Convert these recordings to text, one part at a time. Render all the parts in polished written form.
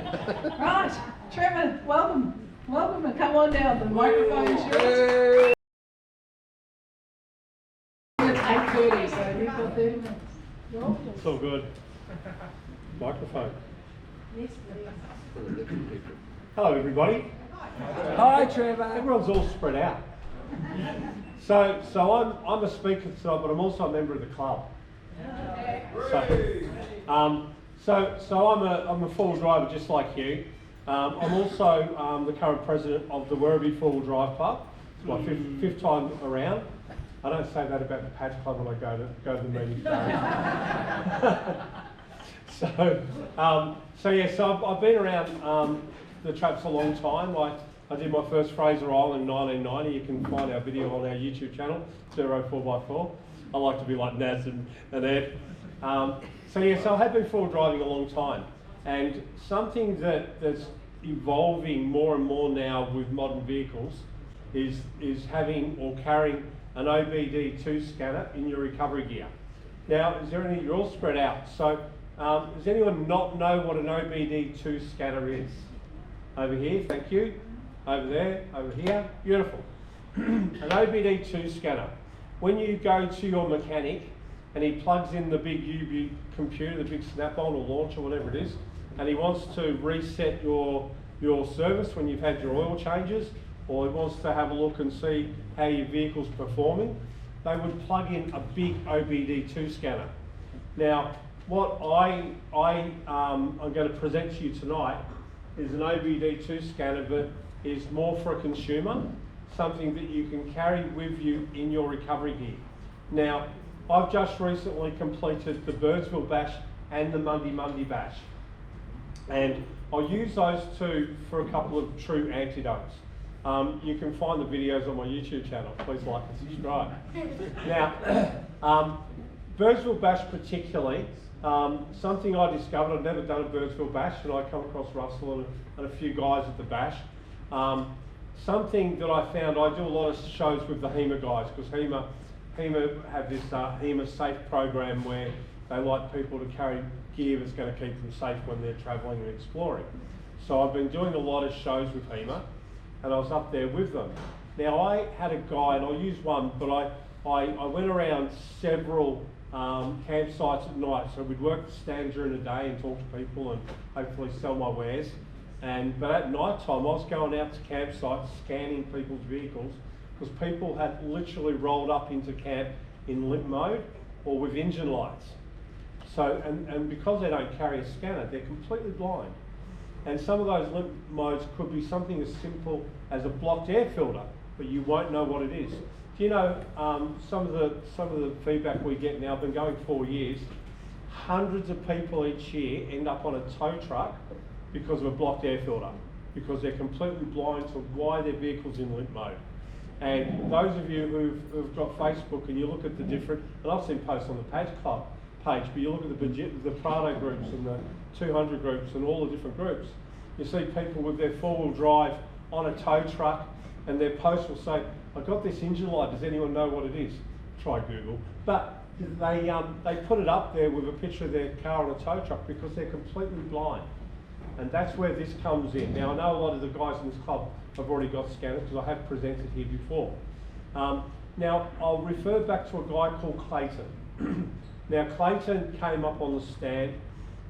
Right, Trevor, welcome. Welcome and come on down. The microphone's yours. It's 8:30, so you've got 30 minutes. It's all good. Microphone. Yes, please. Hello, everybody. Hi, Trevor. Everyone's all spread out. So I'm a speaker tonight, but I'm also a member of the club. So I'm a four-wheel driver just like you. I'm also the current president of the Werribee Four-Wheel Drive Club. It's my fifth time around. I don't say that about the Patch Club when I go to the meeting. So I've been around the traps a long time. I did my first Fraser Isle in 1990. You can find our video on our YouTube channel, 04x4. I like to be like Naz and Ed. So I have been four-wheel driving a long time, and something that's evolving more and more now with modern vehicles is having or carrying an OBD2 scanner in your recovery gear. Now, you're all spread out, so does anyone not know what an OBD2 scanner is? Over here, thank you. Over there, over here, beautiful. An OBD2 scanner. When you go to your mechanic and he plugs in the big UB computer, the big snap-on or launch or whatever it is, and he wants to reset your service when you've had your oil changes, or he wants to have a look and see how your vehicle's performing, they would plug in a big OBD2 scanner. Now, what I'm going to present to you tonight is an OBD2 scanner that is more for a consumer, something that you can carry with you in your recovery gear. Now, I've just recently completed the Birdsville Bash and the Monday Bash. And I'll use those two for a couple of true antidotes. You can find the videos on my YouTube channel. Please like and subscribe. Now, Birdsville Bash particularly, something I discovered, I've never done a Birdsville Bash, and I come across Russell and a few guys at the Bash. Something that I found, I do a lot of shows with the HEMA guys, because HEMA have this HEMA Safe program where they like people to carry gear that's going to keep them safe when they're travelling and exploring. So I've been doing a lot of shows with HEMA, and I was up there with them. Now I had a guy, and I'll use one, but I went around several campsites at night, so we'd work the stand during the day and talk to people and hopefully sell my wares. But at night time, I was going out to campsites scanning people's vehicles, because people had literally rolled up into camp in limp mode or with engine lights. So, and because they don't carry a scanner, they're completely blind. And some of those limp modes could be something as simple as a blocked air filter, but you won't know what it is. Do you know some of the feedback we get now? I've been going 4 years. Hundreds of people each year end up on a tow truck because of a blocked air filter, because they're completely blind to why their vehicle's in limp mode. And those of you who've got Facebook and you look at the different, and I've seen posts on the Patch Club page, but you look at the Prado groups and the 200 groups and all the different groups, you see people with their four-wheel drive on a tow truck, and their post will say, "I got this engine light, does anyone know what it is?" Try Google. But they put it up there with a picture of their car on a tow truck because they're completely blind. And that's where this comes in. Now, I know a lot of the guys in this club have already got scanners because I have presented here before. Now, I'll refer back to a guy called Clayton. Now, Clayton came up on the stand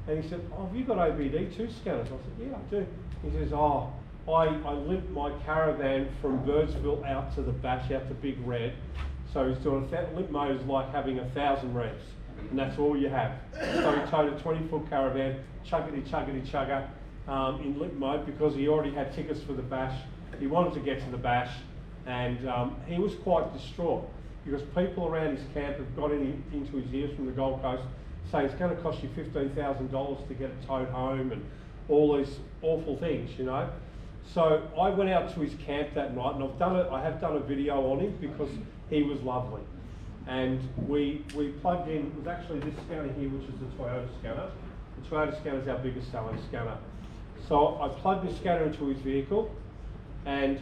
and he said, "Oh, have you got OBD2 scanners?" I said, "Yeah, I do." He says, "Oh, I limped my caravan from Birdsville out to the Bash, out to Big Red." So he's doing limp mode is like having 1,000 revs, and that's all you have. So he towed a 20-foot caravan, chugga in limp mode, because he already had tickets for the Bash. He wanted to get to the Bash, and he was quite distraught because people around his camp have got into his ears from the Gold Coast saying it's going to cost you $15,000 to get it towed home and all these awful things, you know. So I went out to his camp that night, and I have done a video on him because he was lovely. And we plugged in, it was actually this scanner here, which is the Toyota scanner. The Toyota scanner is our biggest selling scanner. So I plugged the scanner into his vehicle, and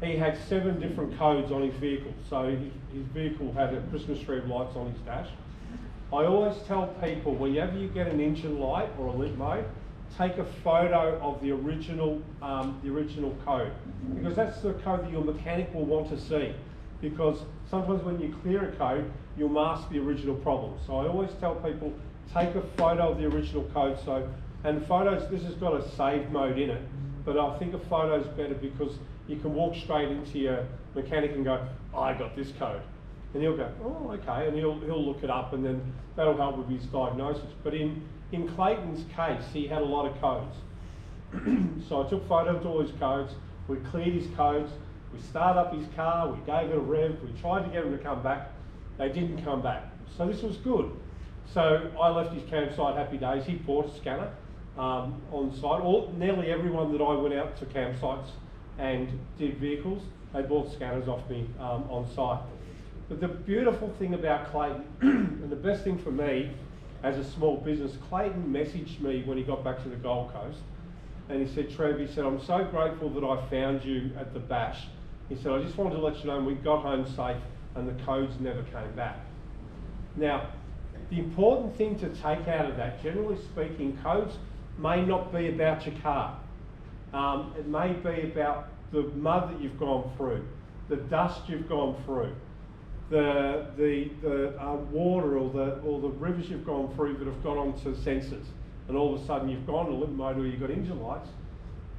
he had 7 different codes on his vehicle. So his vehicle had a Christmas tree of lights on his dash. I always tell people, whenever you get an engine light or a limp mode, take a photo of the original code, because that's the code that your mechanic will want to see. Because sometimes when you clear a code, you'll mask the original problem. So I always tell people, take a photo of the original code. And photos, this has got a save mode in it, but I think a photo is better because you can walk straight into your mechanic and go, oh, I got this code. And he'll go, oh, okay, and he'll look it up, and then that'll help with his diagnosis. But in Clayton's case, he had a lot of codes. So I took photos of all his codes, we cleared his codes, we started up his car, we gave it a rev, we tried to get him to come back, they didn't come back. So this was good. So I left his campsite happy days. He bought a scanner on site. Nearly everyone that I went out to campsites and did vehicles, they bought scanners off me on site. But the beautiful thing about Clayton, and the best thing for me as a small business, Clayton messaged me when he got back to the Gold Coast, and he said, Trev, he said, I'm so grateful that I found you at the bash. He said, I just wanted to let you know we got home safe and the codes never came back. Now, the important thing to take out of that, generally speaking, codes may not be about your car. It may be about the mud that you've gone through, the dust you've gone through, the water or the rivers you've gone through that have got onto sensors, and all of a sudden you've gone to limp mode or you've got engine lights,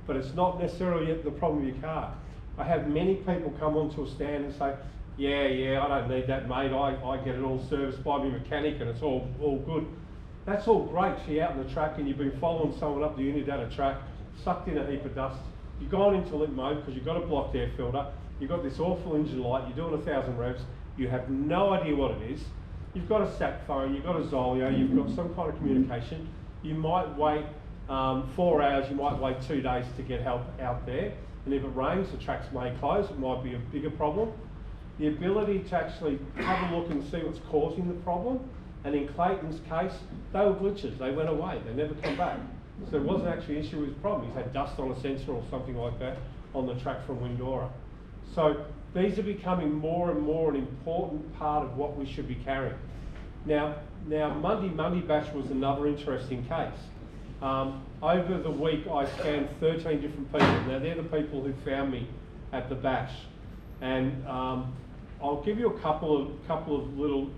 but it's not necessarily the problem with your car. I have many people come onto a stand and say, yeah, I don't need that, mate. I get it all serviced by my mechanic and it's all good. That's all great. So you're out on the track and you've been following someone up the Unidata track, sucked in a heap of dust. You've gone into limp mode because you've got a blocked air filter. You've got this awful engine light. You're doing 1,000 revs. You have no idea what it is. You've got a sat phone. You've got a Zolio. You've got some kind of communication. You might wait 4 hours. You might wait 2 days to get help out there. And if it rains, the tracks may close. It might be a bigger problem. The ability to actually have a look and see what's causing the problem. And in Clayton's case, they were glitches. They went away. They never come back. So it wasn't actually an issue with his problem. He's had dust on a sensor or something like that on the track from Windora. So these are becoming more and more an important part of what we should be carrying. Now Monday Bash was another interesting case. Over the week, I scanned 13 different people. Now they're the people who found me at the bash, and I'll give you a couple of little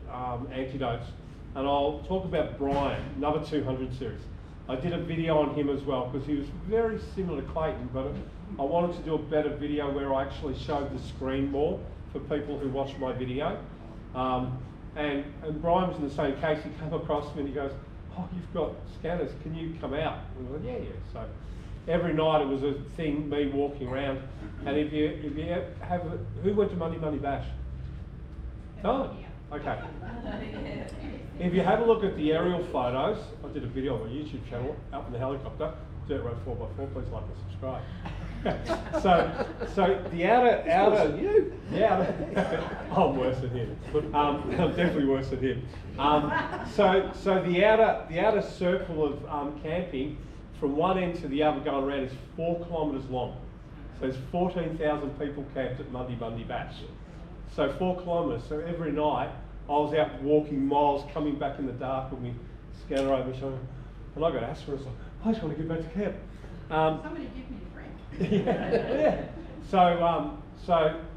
antidotes, and I'll talk about Brian, another 200 series. I did a video on him as well because he was very similar to Clayton, but I wanted to do a better video where I actually showed the screen more for people who watched my video. And Brian was in the same case. He came across me and he goes, oh, you've got scanners, can you come out? And I went, yeah. So every night it was a thing, me walking around. And if you have, who went to Monday Bash? Oh, okay. If you have a look at the aerial photos, I did a video on my YouTube channel, up in the helicopter, Dirt Road 4x4, please like and subscribe. so the outer, I'm worse than him. I'm definitely worse than him. So the outer circle of camping from one end to the other going around is 4 kilometres long. So there's 14,000 people camped at Monday Bash. So 4 kilometres. So every night I was out walking miles, coming back in the dark with me scanner over my shoulder, and I got asthma. It's like, I just want to get back to camp. Somebody give me a drink. Yeah. So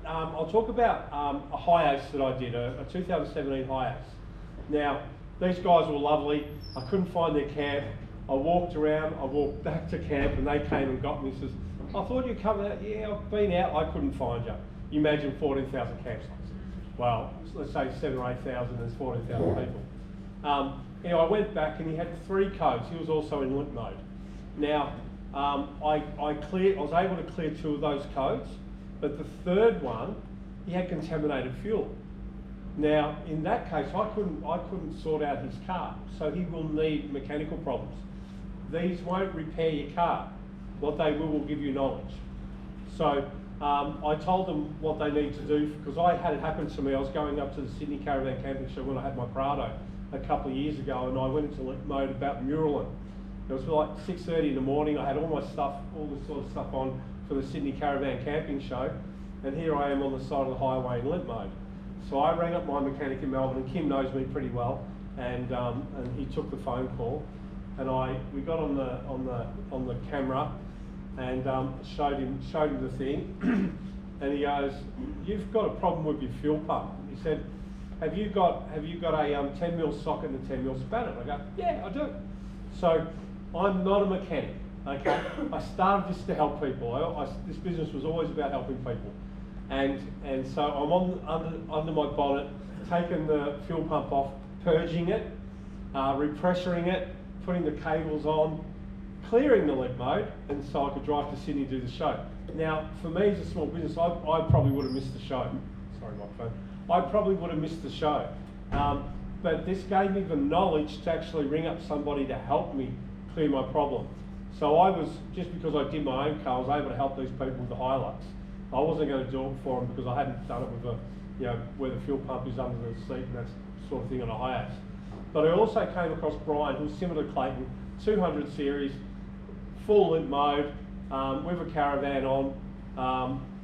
I'll talk about a high ace that I did, a 2017 high ace. Now, these guys were lovely. I couldn't find their camp. I walked around, I walked back to camp, and they came and got me and says, I thought you'd come out. Yeah, I've been out, I couldn't find you. You imagine 14,000 campsites. Well, let's say 7,000 or 8,000, there's 14,000 people. Anyway, I went back and he had 3 codes. He was also in limp mode. Now, I was able to clear 2 of those codes, but the third one, he had contaminated fuel. Now, in that case, I couldn't sort out his car, so he will need mechanical problems. These won't repair your car. What they will give you knowledge. So I told them what they need to do, because I had it happen to me. I was going up to the Sydney Caravan Camping Show when I had my Prado a couple of years ago, and I went into limp mode about muraling. It was like 6:30 in the morning. I had all my stuff, all this sort of stuff on for the Sydney Caravan Camping Show, and here I am on the side of the highway in limp mode. So I rang up my mechanic in Melbourne, and Kim knows me pretty well, and he took the phone call, and we got on the camera and showed him the thing, and he goes, "You've got a problem with your fuel pump." He said, "Have you got a 10mm socket and a 10mm spanner?" I go, "Yeah, I do." So I'm not a mechanic. Okay, I started this to help people. This business was always about helping people, and so I'm under my bonnet, taking the fuel pump off, purging it, repressuring it, putting the cables on, clearing the limp mode, and so I could drive to Sydney and do the show. Now, for me as a small business, I probably would have missed the show. Sorry, my phone. I probably would have missed the show, but this gave me the knowledge to actually ring up somebody to help me clear my problem. So just because I did my own car, I was able to help these people with the Hilux. I wasn't going to do it for them because I hadn't done it with where the fuel pump is under the seat and that sort of thing on a Hilux. But I also came across Brian, who's similar to Clayton, 200 series, full limp mode, with a caravan on,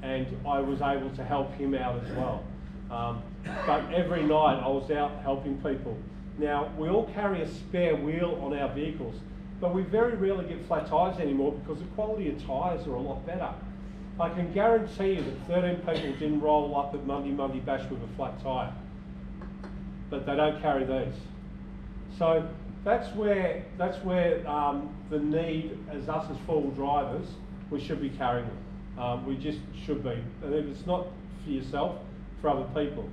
and I was able to help him out as well. But every night I was out helping people. Now, we all carry a spare wheel on our vehicles, but we very rarely get flat tyres anymore because the quality of tyres are a lot better. I can guarantee you that 13 people didn't roll up at Monday Bash with a flat tyre, but they don't carry these. So that's where the need, as us as four-wheel drivers, we should be carrying them. We just should be. And if it's not for yourself, for other people.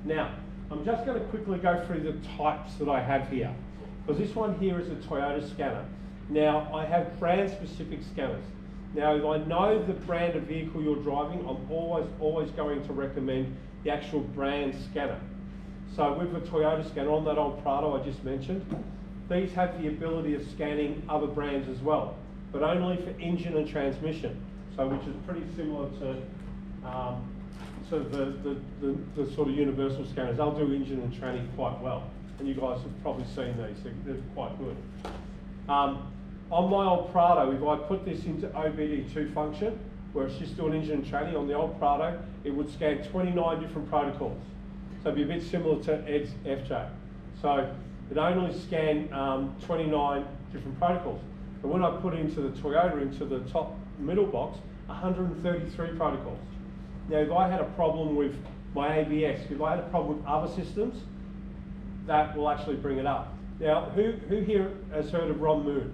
Now, I'm just going to quickly go through the types that I have here. Because this one here is a Toyota scanner. Now, I have brand-specific scanners. Now, if I know the brand of vehicle you're driving, I'm always going to recommend the actual brand scanner. So with the Toyota scanner on that old Prado I just mentioned, these have the ability of scanning other brands as well, but only for engine and transmission. So which is pretty similar to the sort of universal scanners. They'll do engine and tranny quite well. And you guys have probably seen these, they're quite good. On my old Prado, if I put this into OBD2 function, where it's just doing engine and tranny on the old Prado, it would scan 29 different protocols. So it'd be a bit similar to Ed's FJ. So it only scanned 29 different protocols. And when I put into the Toyota, into the top middle box, 133 protocols. Now, if I had a problem with my ABS, if I had a problem with other systems, that will actually bring it up. Now, who here has heard of Ron Moon?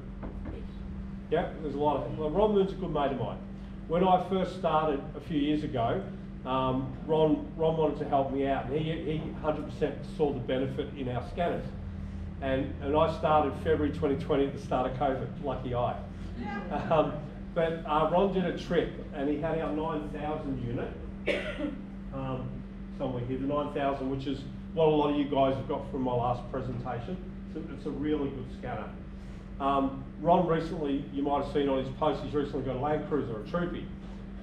Yeah, there's a lot of them. Well, Ron Moon's a good mate of mine. When I first started a few years ago, Ron wanted to help me out, and he 100% saw the benefit in our scanners. And I started February 2020 at the start of COVID, lucky I. But Ron did a trip, and he had our 9000 unit, somewhere here, the 9000, which is what a lot of you guys have got from my last presentation. It's a really good scanner. Ron recently, you might have seen on his post, he's recently got a Land Cruiser, a Troopy.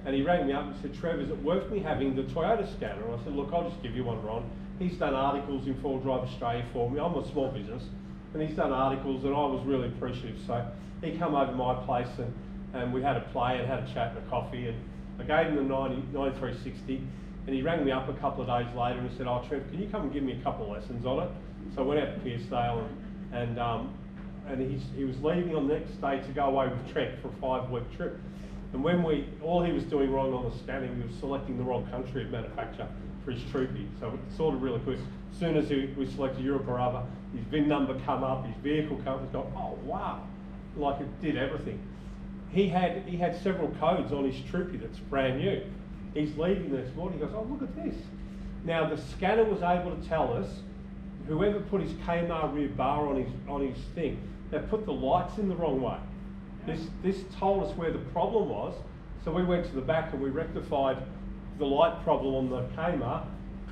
And he rang me up and said, "Trev, is it worth me having the Toyota scanner?" And I said, "Look, I'll just give you one, Ron." He's done articles in 4 Drive Australia for me. I'm a small business, and he's done articles, and I was really appreciative. So he come over to my place, and we had a play and had a chat and a coffee, and I gave him the 9360, and he rang me up a couple of days later and he said, "Oh, Trev, can you come and give me a couple of lessons on it?" So I went out to Pearcedale, and he was leaving on the next day to go away with Trent for a 5-week trip. And when all he was doing wrong on the scanning, he was selecting the wrong country of manufacture for his Troopy. So it's sort of really quick. As soon as we selected Europe or other, his VIN number come up, his vehicle come up, he's gone, "Oh wow," like it did everything. He had several codes on his Troopy that's brand new. He's leaving the next morning, he goes, "Oh, look at this." Now the scanner was able to tell us, whoever put his Kmart rear bar on his thing, they put the lights in the wrong way. This told us where the problem was, so we went to the back and we rectified the light problem on the Kmart,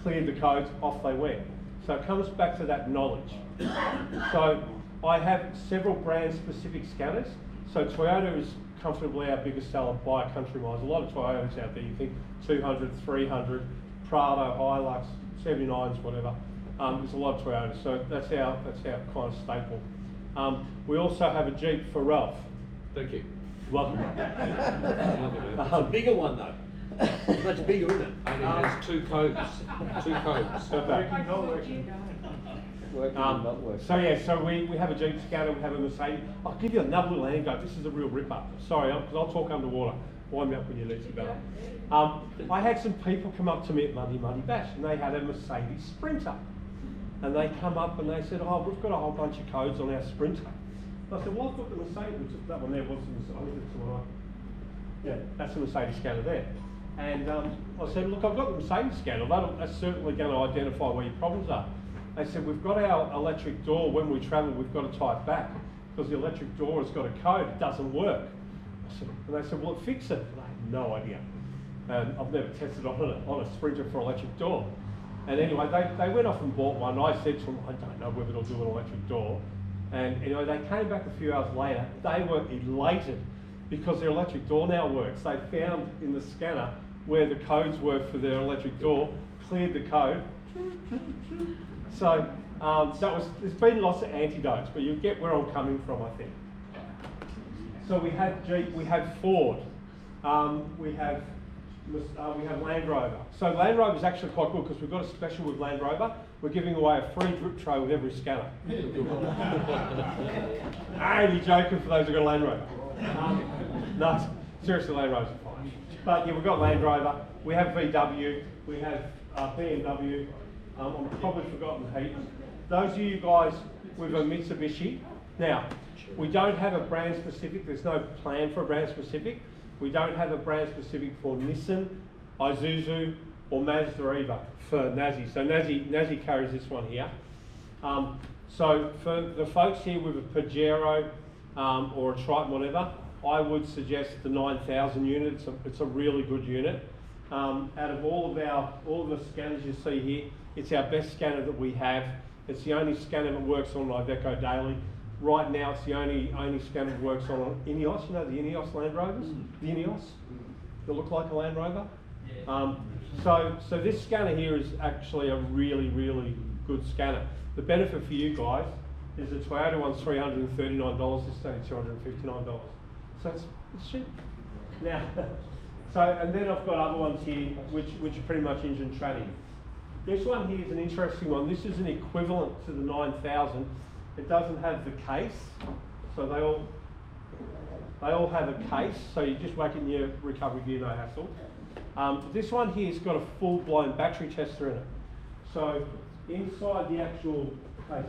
cleared the codes, off they went. So it comes back to that knowledge. So I have several brand-specific scanners. So Toyota is comfortably our biggest seller by a country mile. There's a lot of Toyotas out there. You think 200, 300, Prado, Hilux, 79s, whatever. There's a lot of Toyotas. So that's our kind of staple. We also have a Jeep for Ralph. Thank you. Welcome. It's a bigger one though. It's much bigger, isn't it? And it has 2 codes. 2 codes. Working and not working. So yeah, so we have a Jeep Scanner, we have a Mercedes. I'll give you another little anecdote. This is a real ripper. Sorry, because I'll talk underwater. Wind me up when you need to go. I had some people come up to me at Muddy Bash, and they had a Mercedes Sprinter. And they come up and they said, oh, we've got a whole bunch of codes on our Sprinter. And I said, well, I've got the Mercedes. That one there was the Mercedes. I think it's the one yeah, that's the Mercedes scanner there. And I said, look, I've got the Mercedes scanner. That's certainly going to identify where your problems are. They said, we've got our electric door. When we travel, we've got to tie it back because the electric door has got a code. It doesn't work. And they said, well, fix it. And I had no idea. And I've never tested on a Sprinter for electric door. And anyway, they went off and bought one. I said to them, I don't know whether it'll do an electric door. And anyway, they came back a few hours later. They were elated because their electric door now works. They found in the scanner where the codes were for their electric door, cleared the code. So there's been lots of antidotes, but you get where I'm coming from, I think. So we have Jeep, we have Ford, we have Land Rover. So Land Rover is actually quite good because we've got a special with Land Rover. We're giving away a free drip tray with every scanner. Only joking for those who've got a Land Rover. No, seriously, Land Rovers are fine. But yeah, we've got Land Rover, we have VW, we have BMW, I've probably forgotten heat. Those of you guys with a Mitsubishi, now, we don't have a brand specific, there's no plan for a brand specific. We don't have a brand specific for Nissan, Isuzu, or Mazda either for Nazi. So Nazi carries this one here. So for the folks here with a Pajero or a Triton, whatever, I would suggest the 9000 unit. It's a really good unit. Out of all of the scanners you see here, it's our best scanner that we have. It's the only scanner that works on Iveco Daily. Right now, it's the only scanner that works on Ineos. You know the Ineos Land Rovers? The Ineos? That look like a Land Rover? So this scanner here is actually a really, really good scanner. The benefit for you guys is the Toyota one's $339, this is only $259. So it's cheap. Now, and then I've got other ones here which are pretty much engine training. This one here is an interesting one. This is an equivalent to the 9000. It doesn't have the case, so they all have a case, so you just whack it in your recovery gear, no hassle. This one here has got a full-blown battery tester in it. So inside the actual case,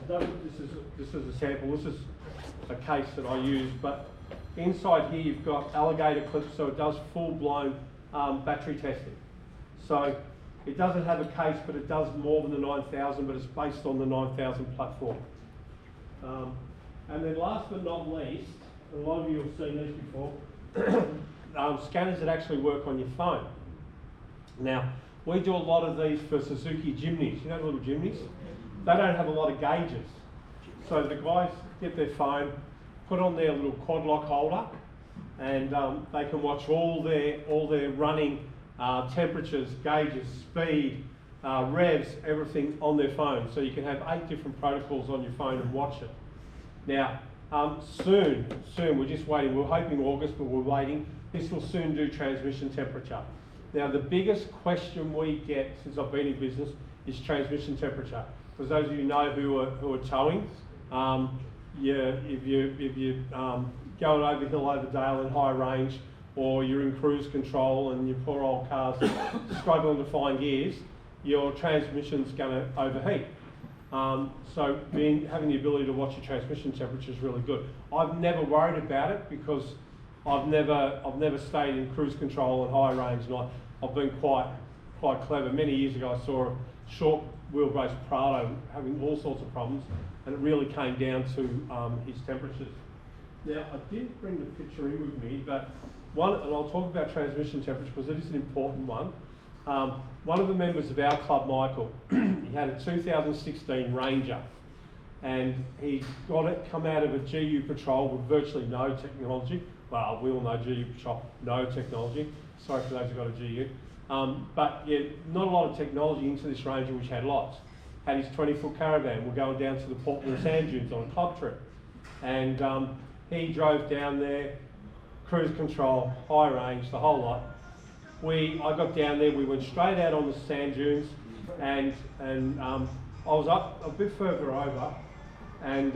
this is a sample, this is a case that I use, but inside here you've got alligator clips, so it does full-blown battery testing. So it doesn't have a case, but it does more than the 9000, but it's based on the 9000 platform. And then last but not least, a lot of you have seen these before, scanners that actually work on your phone. Now, we do a lot of these for Suzuki Jimnys. You know the little Jimnys? They don't have a lot of gauges. So the guys get their phone, put on their little quad lock holder, and they can watch all their running temperatures, gauges, speed, revs, everything on their phone. So you can have 8 different protocols on your phone and watch it. Now, soon, we're just waiting. We're hoping August, but we're waiting. This will soon do transmission temperature. Now, the biggest question we get since I've been in business is transmission temperature. For those of you know who are towing, if you're going over hill, over dale in high range, or you're in cruise control and your poor old car's struggling to find gears, your transmission's going to overheat. So having the ability to watch your transmission temperature is really good. I've never worried about it because I've never stayed in cruise control and high range, and I've been quite clever. Many years ago I saw a short wheelbase Prado having all sorts of problems, and it really came down to his temperatures. Now, I did bring the picture in with me, but and I'll talk about transmission temperature because it is an important one. One of the members of our club, Michael, he had a 2016 Ranger, and he got it come out of a GU Patrol with virtually no technology. Well, we all know GU Patrol, no technology. Sorry for those who got a GU. But yeah, not a lot of technology into this Ranger, which had lots. Had his 20-foot caravan. We're going down to the Portland Sand Dunes on a club trip. And he drove down there, cruise control, high range, the whole lot. I got down there, we went straight out on the sand dunes, and I was up a bit further over, and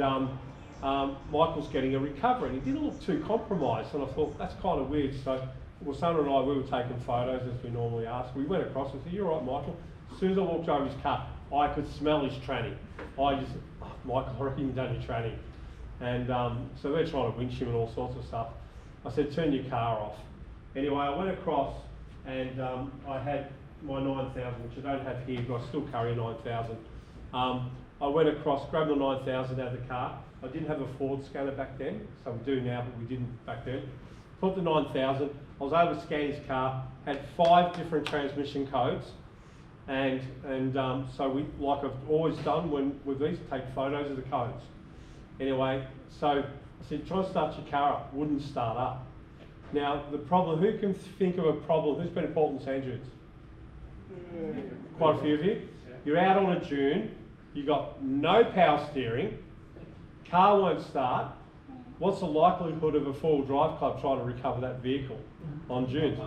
Michael's getting a recovery, and he didn't look too compromised, and I thought, that's kind of weird. So, well, Sandra and I, we were taking photos as we normally ask. We went across and said, "You all right, Michael?" As soon as I walked over his car, I could smell his tranny. Michael, I reckon you've done your tranny. And so they're trying to winch him and all sorts of stuff. I said, "Turn your car off." Anyway, I went across, and I had my 9000, which I don't have here, but I still carry a 9000. I went across, grabbed the 9000 out of the car. I didn't have a Ford scanner back then, so we do now, but we didn't back then. Put the 9000, I was able to scan his car, had 5 different transmission codes, and so we, like I've always done with these, take photos of the codes. Anyway, so I said, "Try and start your car up." Wouldn't start up. Now, the problem, who can think of a problem? Who's been in Portland Sand Dunes? Quite a few of you. You're out on a dune, you've got no power steering, car won't start. What's the likelihood of a four-wheel drive club trying to recover that vehicle on dunes?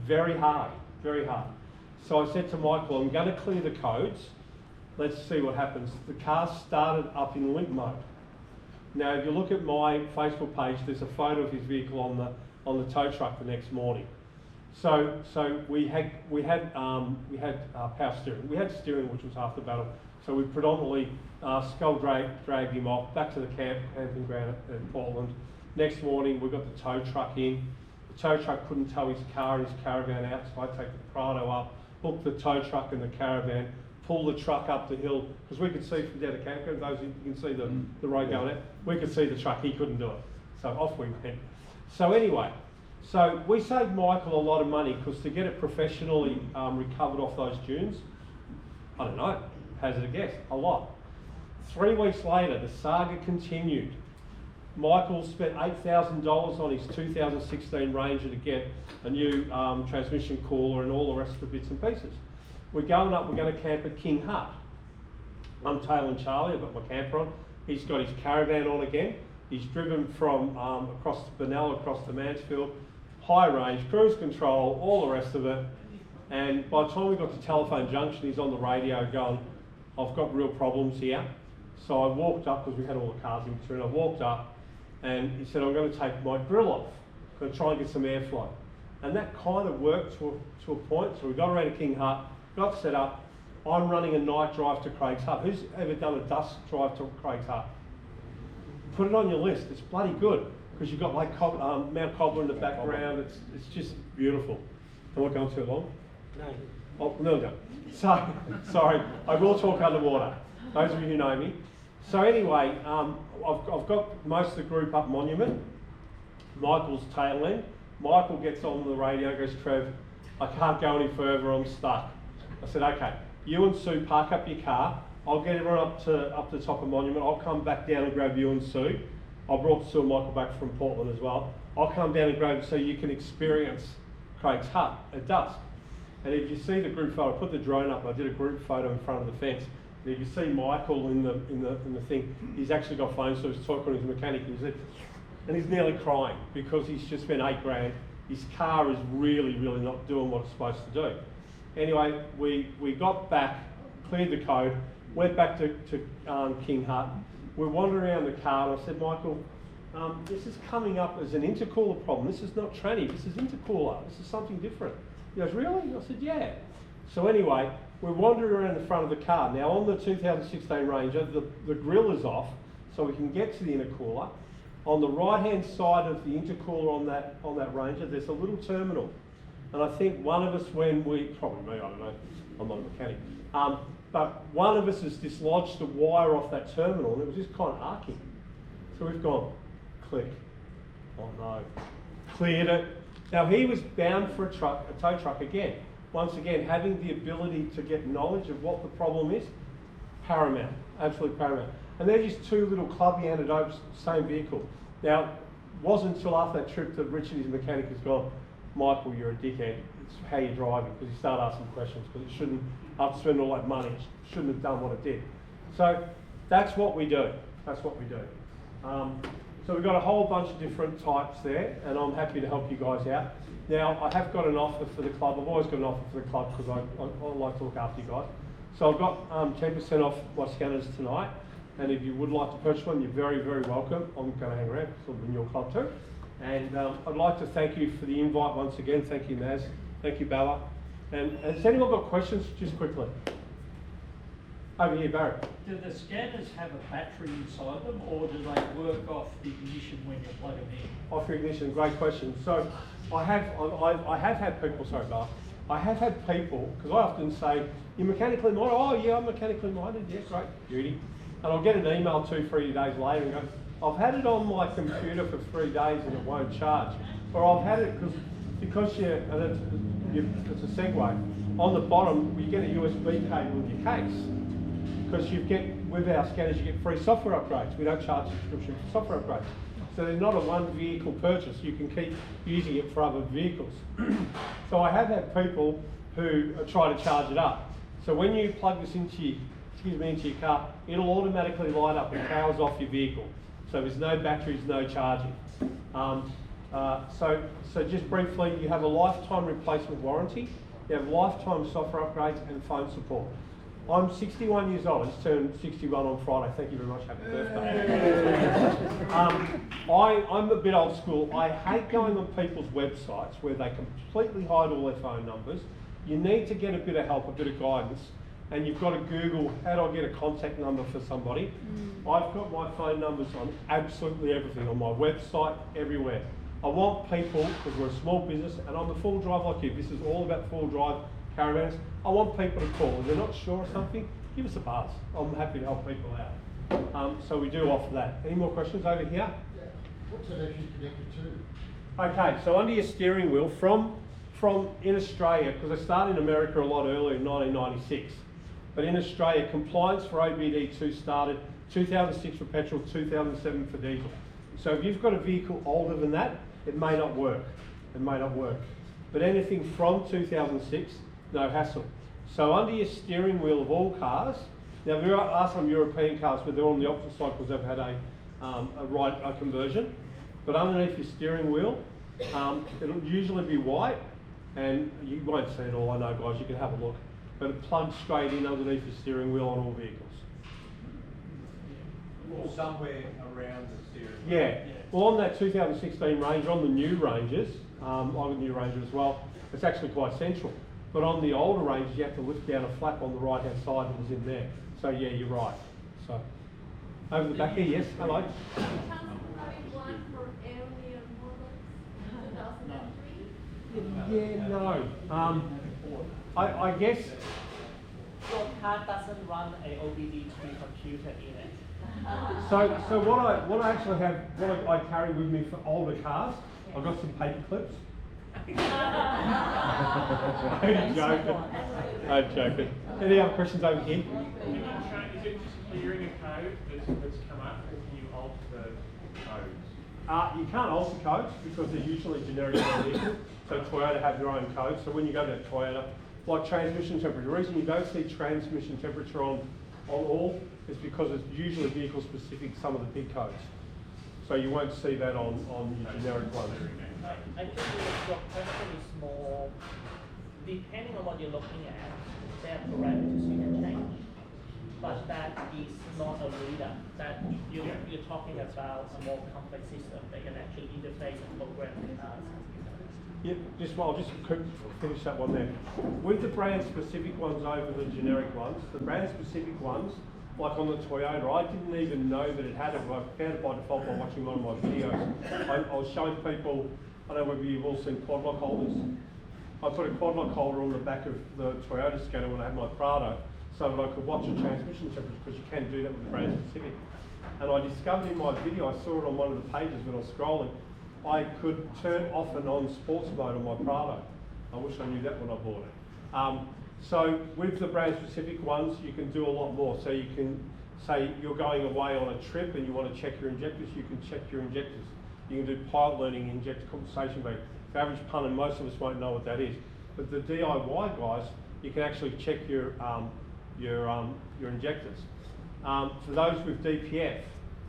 Very hard, very hard. So I said to Michael, "I'm going to clear the codes. Let's see what happens." The car started up in limp mode. Now, if you look at my Facebook page, there's a photo of his vehicle on the tow truck the next morning. So we had power steering. We had steering, which was half the battle. So we predominantly dragged him off back to the camping ground at Portland. Next morning, we got the tow truck in. The tow truck couldn't tow his car and his caravan out, so I take the Prado up, hook the tow truck and the caravan, pull the truck up the hill, because we could see from down the campground, those you can see the road going out, we could see the truck, he couldn't do it. So off we went. So anyway, so we saved Michael a lot of money, because to get it professionally recovered off those dunes, I don't know, hazard a guess, a lot. 3 weeks later, the saga continued. Michael spent $8,000 on his 2016 Ranger to get a new transmission cooler and all the rest of the bits and pieces. We're going up, we're going to camp at King Hut. I'm tailing Charlie, I've got my camper on. He's got his caravan on again. He's driven from across the Benalla, across to Mansfield, high range, cruise control, all the rest of it. And by the time we got to Telephone Junction, he's on the radio going, "I've got real problems here." So I walked up, because we had all the cars in between, I walked up and he said, "I'm going to take my grill off. I'm going to try and get some airflow." And that kind of worked to a point. So we got around to King Hut, got set up. I'm running a night drive to Craig's Hut. Who's ever done a dusk drive to Craig's Hut? Put it on your list. It's bloody good, because you've got like Mount Cobbler in the background. It's just beautiful. Am I going too long? No. Oh, no. So, sorry, I will talk underwater. Those of you who know me. So anyway, I've got most of the group up Monument. Michael's tail end. Michael gets on the radio, goes, "Trev, I can't go any further, I'm stuck." I said, "Okay, you and Sue park up your car. I'll get everyone up to the top of Monument. I'll come back down and grab you and Sue." I brought Sue and Michael back from Portland as well. "I'll come down and grab you so you can experience Craig's Hut at dusk." And if you see the group photo, I put the drone up, I did a group photo in front of the fence. And if you see Michael in the thing, he's actually got phone, so he's talking to his mechanic, and he's nearly crying, because he's just spent $8,000. His car is really not doing what it's supposed to do. Anyway, we got back, cleared the code, went back to King Hut. We're wandering around the car, and I said, "Michael, this is coming up as an intercooler problem. This is not tranny, this is intercooler. This is something different." He goes, "Really?" I said, "Yeah." So anyway, we're wandering around the front of the car. Now on the 2016 Ranger, the grill is off, so we can get to the intercooler. On the right-hand side of the intercooler on that Ranger, there's a little terminal. And I think one of us, probably me, I don't know, I'm not a mechanic, but one of us has dislodged the wire off that terminal, and it was just kind of arcing. So we've gone, click, oh no, cleared it. Now he was bound for a tow truck again. Once again, having the ability to get knowledge of what the problem is, paramount, absolutely paramount. And they're just two little clubby antidotes, same vehicle. Now, it wasn't until after that trip that Richard, his mechanic, has gone, "Michael, you're a dickhead. It's how you're driving," because he started asking questions, because it shouldn't, after spending all that money, it shouldn't have done what it did. So that's what we do. That's what we do. So we've got a whole bunch of different types there, and I'm happy to help you guys out. Now, I have got an offer for the club. I've always got an offer for the club, because I like to look after you guys. So I've got 10% off my scanners tonight, and if you would like to purchase one, you're very, very welcome. I'm going to hang around, sort of in your club too. And I'd like to thank you for the invite once again. Thank you, Naz. Thank you, Bella. And has anyone got questions, just quickly? Over here, Barry. Do the scanners have a battery inside them, or do they work off the ignition when you plug them in? Off your ignition, great question. So I have had people, sorry, Bella. I have had people, because I often say, you're mechanically minded? Oh yeah, I'm mechanically minded, yeah, great, beauty. And I'll get an email 2-3 days later and go, I've had it on my computer for 3 days and it won't charge. Or I've had it because it's a segue, on the bottom you get a USB cable in your case. Because with our scanners you get free software upgrades. We don't charge subscription for software upgrades. So they're not a one vehicle purchase, you can keep using it for other vehicles. So I have had people who try to charge it up. So when you plug this into your car, it'll automatically light up and powers off your vehicle. So there's no batteries, no charging. So just briefly, you have a lifetime replacement warranty, you have lifetime software upgrades and phone support. I'm 61 years old, I just turned 61 on Friday, thank you very much, happy birthday. I'm a bit old school. I hate going on people's websites where they completely hide all their phone numbers. You need to get a bit of help, a bit of guidance, and you've got to Google, how do I get a contact number for somebody? I've got my phone numbers on absolutely everything, on my website, everywhere. I want people, because we're a small business, and I'm a full drive like you, this is all about full drive caravans. I want people to call. If they're not sure of something, give us a buzz. I'm happy to help people out. So we do offer that. Any more questions over here? Yeah. What's it actually connected to? Okay, so under your steering wheel, from in Australia, because I started in America a lot earlier in 1996, but in Australia, compliance for OBD2 started 2006 for petrol, 2007 for diesel. So if you've got a vehicle older than that, it may not work. It may not work. But anything from 2006, no hassle. So under your steering wheel of all cars, now there are some European cars where they're on the opposite side because they've had a conversion, but underneath your steering wheel, it'll usually be white, and you won't see it all, I know guys, you can have a look, but it plugs straight in underneath your steering wheel on all vehicles. Or somewhere around the steering wheel. Yeah. Well, on that 2016 Ranger, on the new Rangers, I've got a new Ranger as well, it's actually quite central. But on the older Rangers, you have to lift down a flap on the right-hand side that was in there. So yeah, you're right. So, over the back here, yes, hello. Yeah, no. I guess. Your car doesn't run a OBD3 computer in it. So what I actually have, what I carry with me for older cars, I've got some paper clips. I'm joking. I'm joking. Any other questions over here? Is it just clearing a code that's come up, or can you alter the codes? You can't alter codes because they're usually generic vehicles. So Toyota have their own codes. So when you go to Toyota, like transmission temperature, the reason you don't see transmission temperature on all is because it's usually vehicle specific, some of the big codes. So you won't see that on your generic ones. I think your question is more, depending on what you're looking at, there are parameters you can change. But that is not a reader. That you're talking about a more complex system that can actually interface and program the cars. Yeah, I'll just finish that one there. With the brand specific ones over the generic ones, the brand specific ones, like on the Toyota, I didn't even know that it had it, but I found it by default by watching one of my videos. I was showing people, I don't know whether you've all seen quad lock holders. I put a quad lock holder on the back of the Toyota scanner when I had my Prado, so that I could watch the transmission temperature, because you can do that with the brand specific. And I discovered in my video, I saw it on one of the pages when I was scrolling, I could turn off and on sports mode on my Prado. I wish I knew that when I bought it. So with the brand specific ones, you can do a lot more. So you can say you're going away on a trip and you want to check your injectors, you can check your injectors. You can do pilot learning, injector compensation beam. For average punter, most of us won't know what that is. But the DIY guys, you can actually check your injectors. For those with DPF,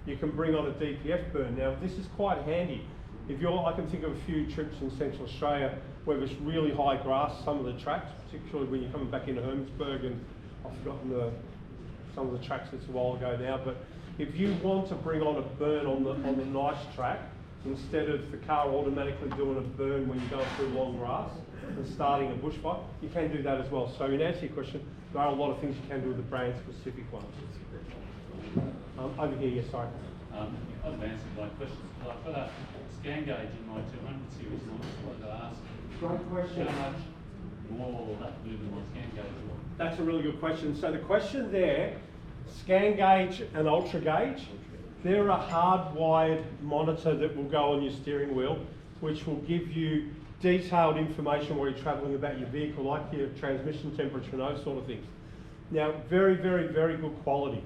you can bring on a DPF burn. Now this is quite handy. I can think of a few trips in Central Australia where there's really high grass, some of the tracks, particularly when you're coming back into Hermannsburg and I've forgotten some of the tracks, it's a while ago now, but if you want to bring on a burn on the nice track, instead of the car automatically doing a burn when you're going through long grass and starting a bushfire, you can do that as well. So in answer to your question, there are a lot of things you can do with the brand specific ones. Over here, yes, sorry. I've answered my questions. I've got a scan gauge in my 200 series and I just wanted to ask, Great question. how much more will that do than my scan gauge will? That's a really good question. So the question there, scan gauge and ultra gauge, they're a hardwired monitor that will go on your steering wheel, which will give you detailed information while you're travelling about your vehicle, like your transmission temperature and those sort of things. Now, very, very, very good quality.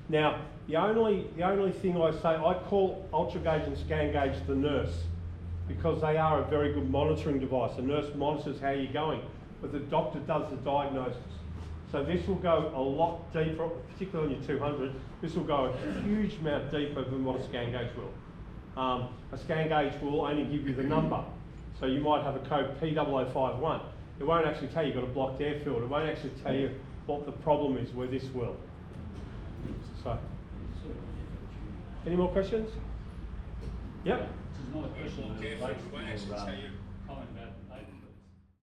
Now, the only thing I say, I call ultra gauge and scan gauge the nurse, because they are a very good monitoring device. The nurse monitors how you're going, but the doctor does the diagnosis. So this will go a lot deeper, particularly on your 200. This will go a huge amount deeper than what a scan gauge will. A scan gauge will only give you the number. So you might have a code P0051. It won't actually tell you you've got a blocked airfield. It won't actually tell you what the problem is where this will. So, any more questions? Yep. This is not a question that relates to your comment about